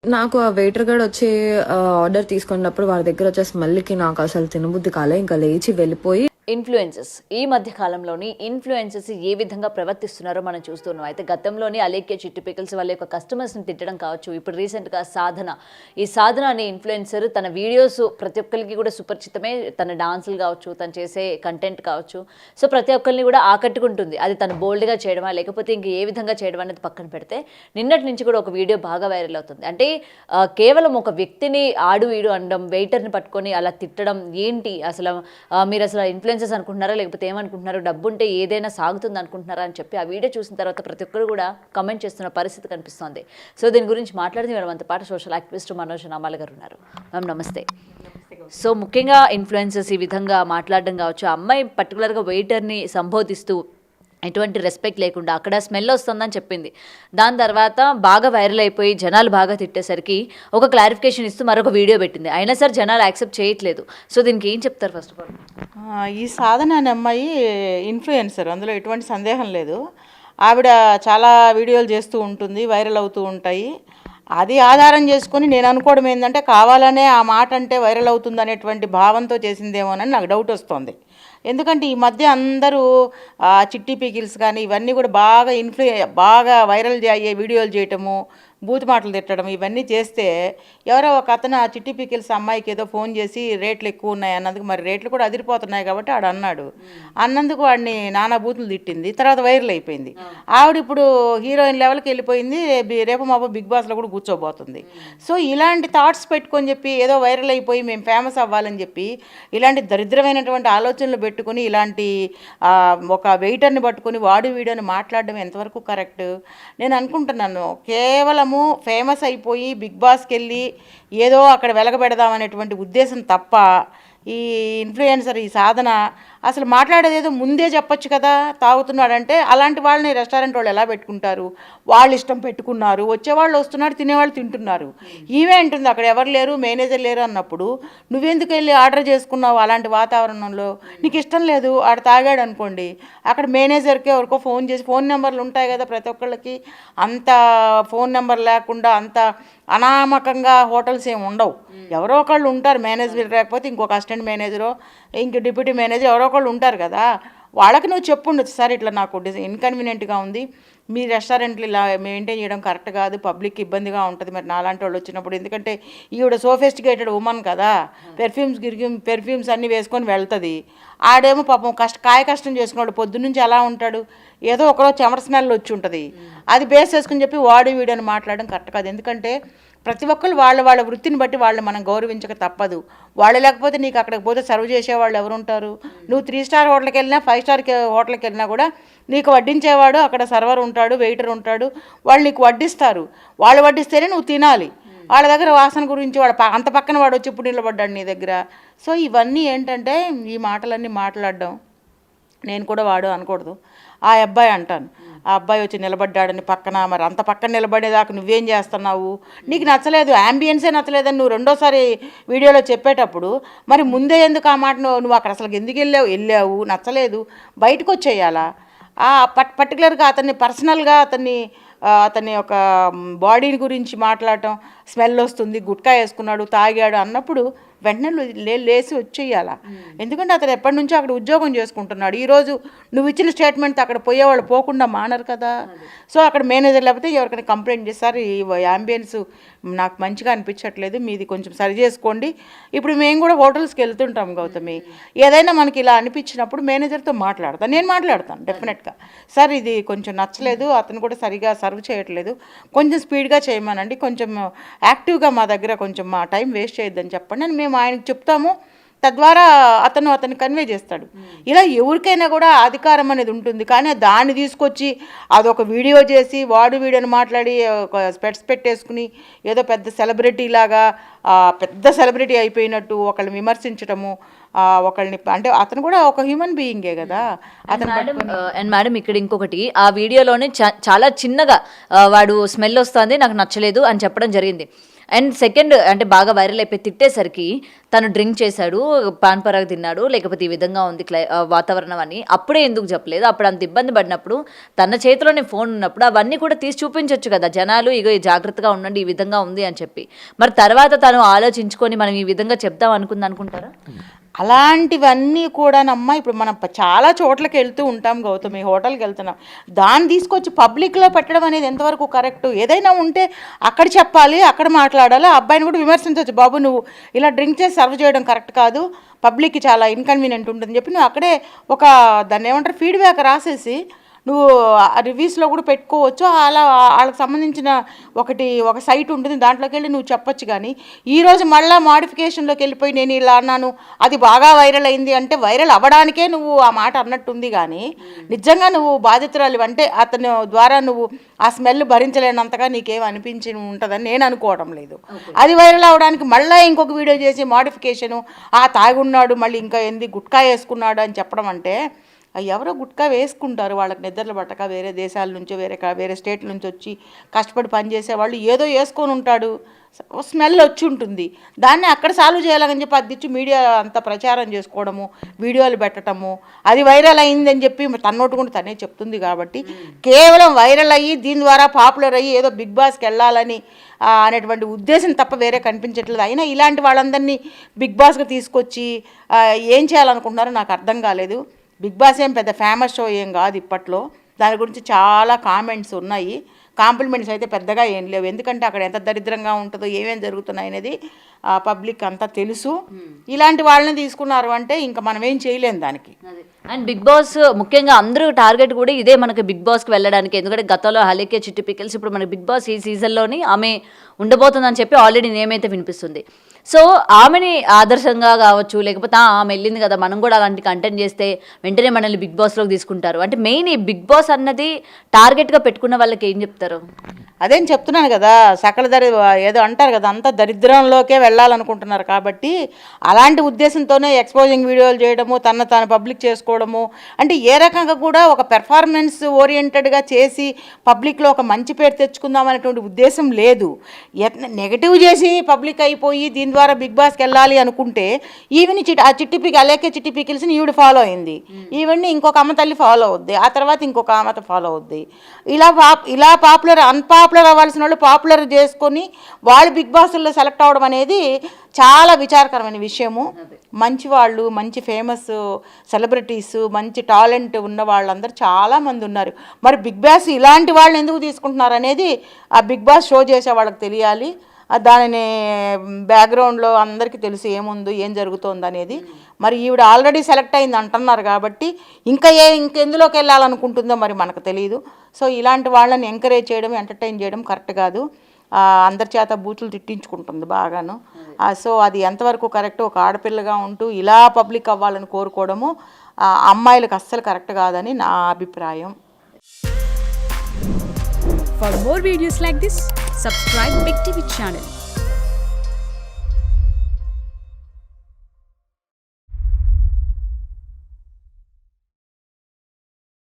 నాకు ఆ వెయిటర్ గాడు వచ్చి ఆర్డర్ తీసుకున్నప్పుడు వాడి దగ్గర వచ్చే స్మెల్కి నాకు అసలు తినబుద్ధి కాలే. ఇంకా లేచి వెళ్ళిపోయి ఇన్ఫ్లుయెన్సెస్ ఈ మధ్య కాలంలోని ఇన్ఫ్లుయెన్సెస్ ఏ విధంగా ప్రవర్తిస్తున్నారో మనం చూస్తున్నాం. అయితే గతంలోని అలేఖ్య చిట్టి పికిల్స్ వాళ్ళ యొక్క కస్టమర్స్ని తిట్టడం కావచ్చు. ఇప్పుడు రీసెంట్గా ఈ సాధన అనే ఇన్ఫ్లుయెన్సర్ తన వీడియోస్ ప్రతి ఒక్కరికి కూడా సుపరిచితమే. తన డాన్సులు కావచ్చు, తను చేసే కంటెంట్ కావచ్చు, సో ప్రతి ఒక్కరిని కూడా ఆకట్టుకుంటుంది. అది తను బోల్డ్గా చేయడమా లేకపోతే ఇంక ఏ విధంగా చేయడం అనేది పక్కన పెడితే నిన్నటి నుంచి కూడా ఒక వీడియో బాగా వైరల్ అవుతుంది. అంటే కేవలం ఒక వ్యక్తిని ఆడు ఈడు అనడం, వెయిటర్ని పట్టుకొని అలా తిట్టడం ఏంటి అసలు, మీరు అసలు ఇన్ఫ్లుయెన్సెస్ అనుకుంటున్నారా లేకపోతే ఏమనుకుంటున్నారు, డబ్బు ఉంటే ఏదైనా సాగుతుంది అనుకుంటున్నారా అని చెప్పి ఆ వీడియో చూసిన తర్వాత ప్రతి ఒక్కరు కూడా కమెంట్ చేస్తున్న పరిస్థితి కనిపిస్తోంది. సో దీని గురించి మాట్లాడితే మేడం అంత పాటు సోషల్ యాక్టివిస్ట్ మనోజ్ నామాల గారు ఉన్నారు. మ్యామ్ నమస్తే. సో ముఖ్యంగా ఇన్ఫ్లుయెన్సర్స్ ఈ విధంగా మాట్లాడడం కావచ్చు, ఆ అమ్మాయి పర్టికులర్గా వెయిటర్ని సంబోధిస్తూ ఎటువంటి రెస్పెక్ట్ లేకుండా అక్కడ స్మెల్ వస్తుందని చెప్పింది. దాని తర్వాత బాగా వైరల్ అయిపోయి జనాలు బాగా తిట్టేసరికి ఒక క్లారిఫికేషన్ ఇస్తూ మరొక వీడియో పెట్టింది. అయినా సరే జనాలు యాక్సెప్ట్ చేయట్లేదు. సో దీనికి ఏం చెప్తారు ఫస్ట్ ఆఫ్ ఆల్? ఈ సాధన అనే అమ్మాయి ఇన్ఫ్లుయెన్సర్, అందులో ఎటువంటి సందేహం లేదు. ఆవిడ చాలా వీడియోలు చేస్తూ ఉంటుంది, వైరల్ అవుతూ ఉంటాయి. అది ఆధారం చేసుకొని నేను అనుకోవడం ఏంటంటే కావాలనే ఆ మాట అంటే వైరల్ అవుతుంది అనేటువంటి భావంతో చేసిందేమోనని నాకు డౌట్ వస్తుంది. ఎందుకంటే ఈ మధ్య అందరూ చిట్టి పికిల్స్ కానీ ఇవన్నీ కూడా బాగా వైరల్ అయ్యే వీడియోలు చేయటము, బూతు మాటలు తిట్టడం ఇవన్నీ చేస్తే ఎవరో ఒక అతను ఆ చిట్టి పికిల్స్ అమ్మాయికి ఏదో ఫోన్ చేసి రేట్లు ఎక్కువ ఉన్నాయి అన్నందుకు, మరి రేట్లు కూడా అదిరిపోతున్నాయి కాబట్టి ఆడు అన్నందుకు వాడిని నానా బూతులు తిట్టింది. తర్వాత వైరల్ అయిపోయింది. ఆవిడ ఇప్పుడు హీరోయిన్ లెవెల్కి వెళ్ళిపోయింది. రేపు మాపో బిగ్ బాస్లో కూడా కూర్చోబోతుంది. సో ఇలాంటి థాట్స్ పెట్టుకొని చెప్పి ఏదో వైరల్ అయిపోయి మేము ఫేమస్ అవ్వాలని చెప్పి ఇలాంటి దరిద్రమైనటువంటి ఆలోచనలు పెట్టుకుని ఇలాంటి ఒక వెయిటర్ని పట్టుకొని వాడు వీడియోని మాట్లాడడం ఎంతవరకు కరెక్ట్? నేను అనుకుంటున్నాను కేవలము ఫేమస్ అయిపోయి బిగ్ బాస్కి వెళ్ళి ఏదో అక్కడ వెలగబెడదామనేటువంటి ఉద్దేశం తప్ప ఈ ఇన్ఫ్లుయెన్సర్ ఈ సాధన అసలు మాట్లాడేది ఏదో ముందే చెప్పొచ్చు కదా. తాగుతున్నాడంటే అలాంటి వాళ్ళని రెస్టారెంట్ వాళ్ళు ఎలా పెట్టుకుంటారు? వాళ్ళు ఇష్టం పెట్టుకున్నారు, వచ్చేవాళ్ళు వస్తున్నారు, తినేవాళ్ళు తింటున్నారు. ఈవే అంటుంది అక్కడ ఎవరు లేరు, మేనేజర్ లేరు అన్నప్పుడు నువ్వెందుకు వెళ్ళి ఆర్డర్ చేసుకున్నావు? అలాంటి వాతావరణంలో నీకు ఇష్టం లేదు, ఆడ తాగాడు అనుకోండి, అక్కడ మేనేజర్కి ఎవరికో ఫోన్ చేసి, ఫోన్ నెంబర్లు ఉంటాయి కదా ప్రతి ఒక్కళ్ళకి, అంత ఫోన్ నెంబర్ లేకుండా అంత అనామకంగా హోటల్స్ ఏమి ఉండవు. ఎవరో ఒకళ్ళు ఉంటారు, మేనేజర్ లేకపోతే ఇంకొక అసిస్టెంట్ మేనేజరో ఇంక డిప్యూటీ మేనేజర్ ఎవరో ఒకళ్ళు ఉంటారు కదా. వాళ్ళకి నువ్వు చెప్పుండొచ్చు, సార్ ఇట్లా నాకు ఇన్కన్వీనియంట్గా ఉంది, మీ రెస్టారెంట్లు ఇలా మెయింటైన్ చేయడం కరెక్ట్ కాదు, పబ్లిక్ ఇబ్బందిగా ఉంటుంది మరి నాలాంటి వాళ్ళు వచ్చినప్పుడు. ఎందుకంటే ఈవిడ సోఫిస్టికేటెడ్ ఉమెన్ కదా, పెర్ఫ్యూమ్స్ అన్నీ వేసుకొని వెళ్తుంది. ఆడేమో పాపం కష్టం చేసుకున్నాడు, పొద్దున్నుంచి అలా ఉంటాడు, ఏదో ఒకరోజు చెమట స్మెల్ వచ్చి ఉంటుంది. అది బేస్ చేసుకుని చెప్పి వాడు వీడని మాట్లాడడం కరెక్ట్ కాదు. ఎందుకంటే ప్రతి ఒక్కరు వాళ్ళ వృత్తిని బట్టి వాళ్ళని మనం గౌరవించక తప్పదు. వాళ్ళు లేకపోతే నీకు అక్కడికి పోతే సర్వ్ చేసేవాళ్ళు ఎవరు ఉంటారు? నువ్వు 3 స్టార్ హోటల్కి వెళ్ళినా 5 స్టార్ హోటల్కి వెళ్ళినా కూడా నీకు వడ్డించేవాడు అక్కడ సర్వర్ ఉంటాడు, వెయిటర్ ఉంటాడు, వాళ్ళు నీకు వడ్డిస్తారు. వాళ్ళు వడ్డిస్తేనే నువ్వు తినాలి. వాళ్ళ దగ్గర వాసన గురించి అంత పక్కన వాడు వచ్చి ఇప్పుడు నిలబడ్డాడు నీ దగ్గర. సో ఇవన్నీ ఏంటంటే ఈ మాటలన్నీ మాట్లాడడం నేను కూడా వాడు అనకూడదు. ఆ అబ్బాయి అంటాను, ఆ అబ్బాయి వచ్చి నిలబడ్డాడని పక్కన, మరి అంత పక్కన నిలబడేదాకా నువ్వేం చేస్తున్నావు? నీకు నచ్చలేదు, యాంబియన్సే నచ్చలేదని నువ్వు రెండోసారి వీడియోలో చెప్పేటప్పుడు మరి ముందే ఎందుకు ఆ మాట నువ్వు అక్కడ అసలు ఎందుకు వెళ్ళావు నచ్చలేదు, బయటకు వచ్చేయాలా? పర్టికులర్గా అతన్ని పర్సనల్గా అతని యొక్క బాడీని గురించి మాట్లాడటం, స్మెల్ వస్తుంది, గుట్కా వేసుకున్నాడు, తాగాడు అన్నప్పుడు వెంటనే లేసి వచ్చేయాలా? ఎందుకంటే అతను ఎప్పటి నుంచో అక్కడ ఉద్యోగం చేసుకుంటున్నాడు. ఈరోజు నువ్వు ఇచ్చిన స్టేట్మెంట్ అక్కడ పోయేవాళ్ళు పోకుండా మానరు కదా. సో అక్కడ మేనేజర్ లేకపోతే ఎవరికైనా కంప్లైంట్ చేస్తారు, ఈ యాంబియన్స్ నాకు మంచిగా అనిపించట్లేదు, మీది కొంచెం సరి చేసుకోండి. ఇప్పుడు మేము కూడా హోటల్స్కి వెళ్తుంటాం గౌతమి, ఏదైనా మనకి ఇలా అనిపించినప్పుడు మేనేజర్తో నేను మాట్లాడతాను డెఫినెట్గా, సార్ ఇది కొంచెం నచ్చలేదు, అతను కూడా సరిగా సర్వ్ చేయట్లేదు, కొంచెం స్పీడ్గా చేయమనండి, కొంచెం యాక్టివ్గా మా దగ్గర కొంచెం మా టైం వేస్ట్ చేయొద్దని చెప్పండి అని మేము ఆయనకు చెప్తాము. తద్వారా అతన్ని కన్వే చేస్తాడు. ఇలా ఎవరికైనా కూడా అధికారం అనేది ఉంటుంది, కానీ దాన్ని తీసుకొచ్చి అదొక వీడియో చేసి వాడు వీడియోని మాట్లాడి ఒక స్పెట్స్ పెట్టేసుకుని ఏదో పెద్ద సెలబ్రిటీ అయిపోయినట్టు ఒకళ్ళని విమర్శించటము, ఒకళ్ళని అంటే అతను కూడా ఒక హ్యూమన్ బీయింగే కదా అతను. అండ్ మేడం ఇక్కడ ఇంకొకటి, ఆ వీడియోలోనే చాలా చిన్నగా వాడు స్మెల్ వస్తుంది నాకు నచ్చలేదు అని చెప్పడం జరిగింది. అండ్ సెకండ్ అంటే బాగా వైరల్ అయిపోయి తిట్టేసరికి తను డ్రింక్ చేశాడు, పాన్ పరాగ్ తిన్నాడు, లేకపోతే ఈ విధంగా ఉంది వాతావరణం అని అప్పుడే ఎందుకు చెప్పలేదు? అప్పుడు అంత ఇబ్బంది పడినప్పుడు తన చేతిలోనే ఫోన్ ఉన్నప్పుడు అవన్నీ కూడా తీసి చూపించవచ్చు కదా జనాలు, ఇగో జాగ్రత్తగా ఉండండి ఈ విధంగా ఉంది అని చెప్పి. మరి తర్వాత తను ఆలోచించుకొని మనం ఈ విధంగా చెప్దాం అనుకుంటారా? అలాంటివన్నీ కూడానమ్మా ఇప్పుడు మనం చాలా చోట్లకి వెళ్తూ ఉంటాం గౌతమి, హోటల్కి వెళ్తున్నాం, దాన్ని తీసుకొచ్చి పబ్లిక్లో పెట్టడం అనేది ఎంతవరకు కరెక్ట్? ఏదైనా ఉంటే అక్కడ చెప్పాలి, అక్కడ మాట్లాడాలి, ఆ అబ్బాయిని కూడా విమర్శించవచ్చు, బాబు నువ్వు ఇలా డ్రింక్ చేసి సర్వ్ చేయడం కరెక్ట్ కాదు, పబ్లిక్కి చాలా ఇన్కన్వీనియంట్ ఉంటుందని చెప్పి నువ్వు అక్కడే ఒక దాన్ని ఏమంటారు ఫీడ్బ్యాక్ రాసేసి నువ్వు రివ్యూస్లో కూడా పెట్టుకోవచ్చు. అలా వాళ్ళకి సంబంధించిన ఒక సైట్ ఉంటుంది, దాంట్లోకి వెళ్ళి నువ్వు చెప్పొచ్చు. కానీ ఈరోజు మళ్ళీ మాడిఫికేషన్లోకి వెళ్ళిపోయి నేను ఇలా అన్నాను, అది బాగా వైరల్ అయింది అంటే వైరల్ అవ్వడానికే నువ్వు ఆ మాట అన్నట్టుంది. కానీ నిజంగా నువ్వు బాధితురాలు అంటే అతని ద్వారా నువ్వు ఆ స్మెల్ భరించలేనంతగా నీకేం అనిపించి ఉంటుందని నేను అనుకోవడం లేదు. అది వైరల్ అవ్వడానికి మళ్ళీ ఇంకొక వీడియో చేసి మాడిఫికేషను, తాగున్నాడు మళ్ళీ ఇంకా ఏంది గుట్కా వేసుకున్నాడు అని చెప్పడం అంటే, ఎవరో గుట్కా వేసుకుంటారు వాళ్ళకి నిద్రలు పట్టక, వేరే దేశాల నుంచో వేరే స్టేట్ల నుంచి వచ్చి కష్టపడి పనిచేసేవాళ్ళు ఏదో వేసుకొని ఉంటాడు, స్మెల్ వచ్చి ఉంటుంది, దాన్ని అక్కడ సాల్వ్ చేయాలని చెప్పి అద్దిచ్చి మీడియా అంతా ప్రచారం చేసుకోవడము, వీడియోలు పెట్టడము, అది వైరల్ అయిందని చెప్పి తన్నోటుకుంటూ తనే చెప్తుంది. కాబట్టి కేవలం వైరల్ అయ్యి దీని ద్వారా పాపులర్ అయ్యి ఏదో బిగ్ బాస్కి వెళ్ళాలని అనేటువంటి ఉద్దేశం తప్ప వేరే కనిపించట్లేదు. అయినా ఇలాంటి వాళ్ళందరినీ బిగ్ బాస్కి తీసుకొచ్చి ఏం చేయాలనుకుంటున్నారో నాకు అర్థం కాలేదు. బిగ్ బాస్ ఏం పెద్ద ఫేమస్ షో ఏం కాదు ఇప్పట్లో, దాని గురించి చాలా కామెంట్స్ ఉన్నాయి, కాంప్లిమెంట్స్ అయితే పెద్దగా ఏం లేవు. ఎందుకంటే అక్కడ ఎంత దరిద్రంగా ఉంటుందో ఏమేం జరుగుతున్నాయి అనేది పబ్లిక్ అంతా తెలుసు. ఇలాంటి వాళ్ళని తీసుకున్నారు అంటే ఇంకా మనం ఏం చేయలేం దానికి. అండ్ బిగ్ బాస్ ముఖ్యంగా అందరూ టార్గెట్ కూడా ఇదే మనకి బిగ్ బాస్కి వెళ్ళడానికి. ఎందుకంటే గతంలో హలీకే చిట్టి పికిల్స్, ఇప్పుడు మనకి బిగ్ బాస్ ఈ సీజన్లోని ఆమె ఉండబోతుందని చెప్పి ఆల్రెడీ నేమ్ అయితే వినిపిస్తుంది. సో ఆమెని ఆదర్శంగా కావచ్చు, లేకపోతే ఆమె వెళ్ళింది కదా మనం కూడా అలాంటి కంటెంట్ చేస్తే వెంటనే మనల్ని బిగ్ బాస్లోకి తీసుకుంటారు అంటే మెయిన్ ఈ బిగ్ బాస్ అన్నది టార్గెట్గా పెట్టుకున్న వాళ్ళకి ఏం చెప్తారు? అదేం చెప్తున్నాను కదా, ఏదో అంటారు కదా, అంతా దరిద్రంలోకే వెళ్ళాలనుకుంటున్నారు. కాబట్టి అలాంటి ఉద్దేశంతోనే ఎక్స్పోజింగ్ వీడియోలు చేయడము, తాను పబ్లిక్ చేసుకోవడము, అంటే ఏ రకంగా కూడా ఒక పెర్ఫార్మెన్స్ ఓరియంటెడ్గా చేసి పబ్లిక్లో ఒక మంచి పేరు తెచ్చుకుందాం అనేటువంటి ఉద్దేశం లేదు. నెగటివ్ చేసి పబ్లిక్ అయిపోయి దీని ద్వారా బిగ్ బాస్కి వెళ్ళాలి అనుకుంటే ఈవెన్ అలాగే చిట్టి పికిల్స్ని ఈవిడ ఫాలో అయింది, ఈవెన్ని ఇంకొక అమ్మ తల్లి ఫాలో అవుద్ది, ఆ తర్వాత ఇంకొక అమ్మ ఫాలో అవుద్ది. ఇలా పాపులర్ అన్పాపులర్ అవ్వాల్సిన వాళ్ళు పాపులర్ చేసుకొని వాళ్ళు బిగ్ బాస్లో సెలెక్ట్ అవ్వడం అనేది చాలా విచారకరమైన విషయము. మంచి వాళ్ళు, మంచి ఫేమస్ సెలబ్రిటీస్, మంచి టాలెంట్ ఉన్న వాళ్ళందరూ చాలామంది ఉన్నారు. మరి బిగ్ బాస్ ఇలాంటి వాళ్ళని ఎందుకు తీసుకుంటున్నారు అనేది ఆ బిగ్ బాస్ షో చేసే వాళ్ళకి తెలియాలి. దానిని బ్యాక్గ్రౌండ్లో అందరికీ తెలుసు ఏముందో ఏం జరుగుతోంది అనేది. మరి ఈవిడ ఆల్రెడీ సెలెక్ట్ అయింది అంటున్నారు కాబట్టి ఇంకెందులోకి వెళ్ళాలనుకుంటుందో మరి మనకు తెలియదు. సో ఇలాంటి వాళ్ళని ఎంకరేజ్ చేయడం, ఎంటర్టైన్ చేయడం కరెక్ట్ కాదు. అందరి చేత బూతులు తిట్టించుకుంటుంది బాగాను. సో అది ఎంతవరకు కరెక్ట్? ఒక ఆడపిల్లగా ఉంటూ ఇలా పబ్లిక్ అవ్వాలని కోరుకోవడము అమ్మాయిలకు అస్సలు కరెక్ట్ కాదని నా అభిప్రాయం. For more videos like this, subscribe Big TV channel.